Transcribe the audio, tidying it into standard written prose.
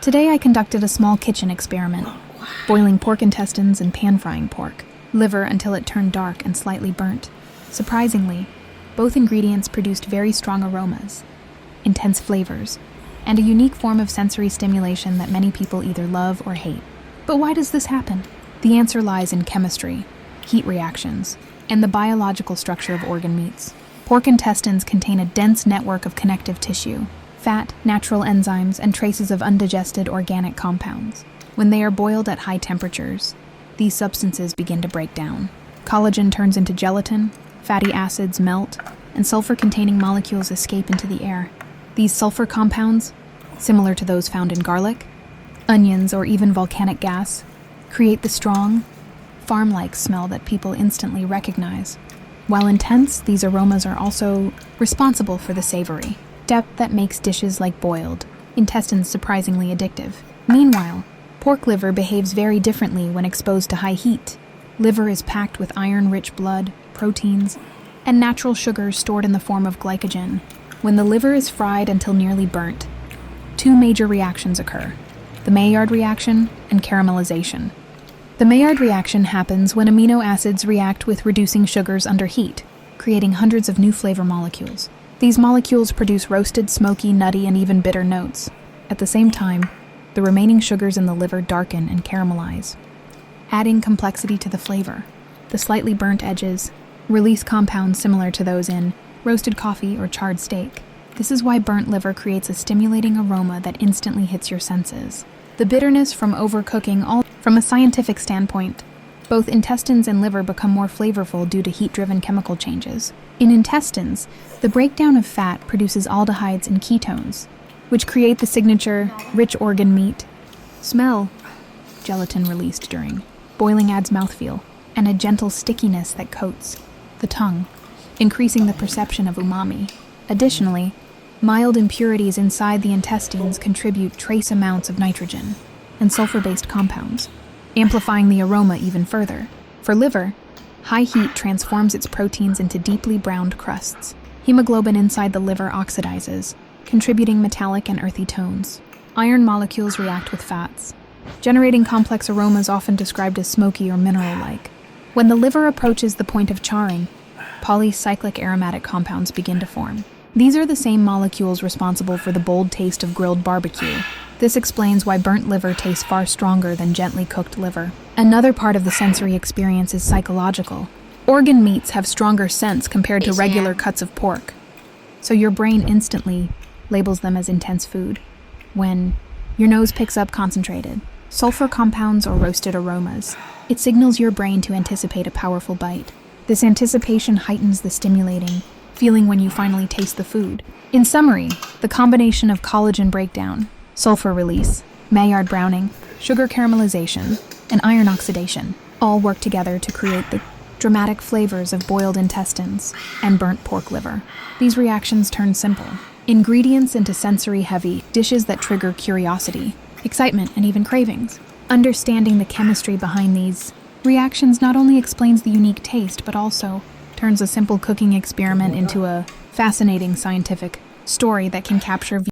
Today I conducted a small kitchen experiment, boiling pork intestines and pan-frying pork, liver until it turned dark and slightly burnt. Surprisingly, both ingredients produced very strong aromas, intense flavors, and a unique form of sensory stimulation that many people either love or hate. But why does this happen? The answer lies in chemistry, heat reactions, and the biological structure of organ meats. Pork intestines contain a dense network of connective tissue, fat, natural enzymes, and traces of undigested organic compounds. When they are boiled at high temperatures, these substances begin to break down. Collagen turns into gelatin, fatty acids melt, and sulfur-containing molecules escape into the air. These sulfur compounds, similar to those found in garlic, onions, or even volcanic gas, create the strong, farm-like smell that people instantly recognize. While intense, these aromas are also responsible for the savory depth that makes dishes like boiled intestines surprisingly addictive. Meanwhile, pork liver behaves very differently when exposed to high heat. Liver is packed with iron-rich blood, proteins, and natural sugars stored in the form of glycogen. When the liver is fried until nearly burnt, two major reactions occur: the Maillard reaction and caramelization. The Maillard reaction happens when amino acids react with reducing sugars under heat, creating hundreds of new flavor molecules. These molecules produce roasted, smoky, nutty, and even bitter notes. At the same time, the remaining sugars in the liver darken and caramelize, adding complexity to the flavor. The slightly burnt edges release compounds similar to those in roasted coffee or charred steak. This is why burnt liver creates a stimulating aroma that instantly hits your senses. The bitterness from overcooking. From a scientific standpoint, both intestines and liver become more flavorful due to heat-driven chemical changes. In intestines, the breakdown of fat produces aldehydes and ketones, which create the signature rich organ meat smell. Gelatin released during boiling adds mouthfeel and a gentle stickiness that coats the tongue, increasing the perception of umami. Additionally, mild impurities inside the intestines contribute trace amounts of nitrogen and sulfur-based compounds, amplifying the aroma even further. For liver, high heat transforms its proteins into deeply browned crusts. Hemoglobin inside the liver oxidizes, contributing metallic and earthy tones. Iron molecules react with fats, generating complex aromas often described as smoky or mineral-like. When the liver approaches the point of charring, polycyclic aromatic compounds begin to form. These are the same molecules responsible for the bold taste of grilled barbecue. This explains why burnt liver tastes far stronger than gently cooked liver. Another part of the sensory experience is psychological. Organ meats have stronger scents compared to regular cuts of pork, so your brain instantly labels them as intense food. When your nose picks up concentrated sulfur compounds or roasted aromas, it signals your brain to anticipate a powerful bite. This anticipation heightens the stimulating feeling when you finally taste the food. In summary, the combination of collagen breakdown, sulfur release, Maillard browning, sugar caramelization, and iron oxidation all work together to create the dramatic flavors of boiled intestines and burnt pork liver. These reactions turn simple ingredients into sensory-heavy dishes that trigger curiosity, excitement, and even cravings. Understanding the chemistry behind these reactions not only explains the unique taste, but also turns a simple cooking experiment into a fascinating scientific story that can capture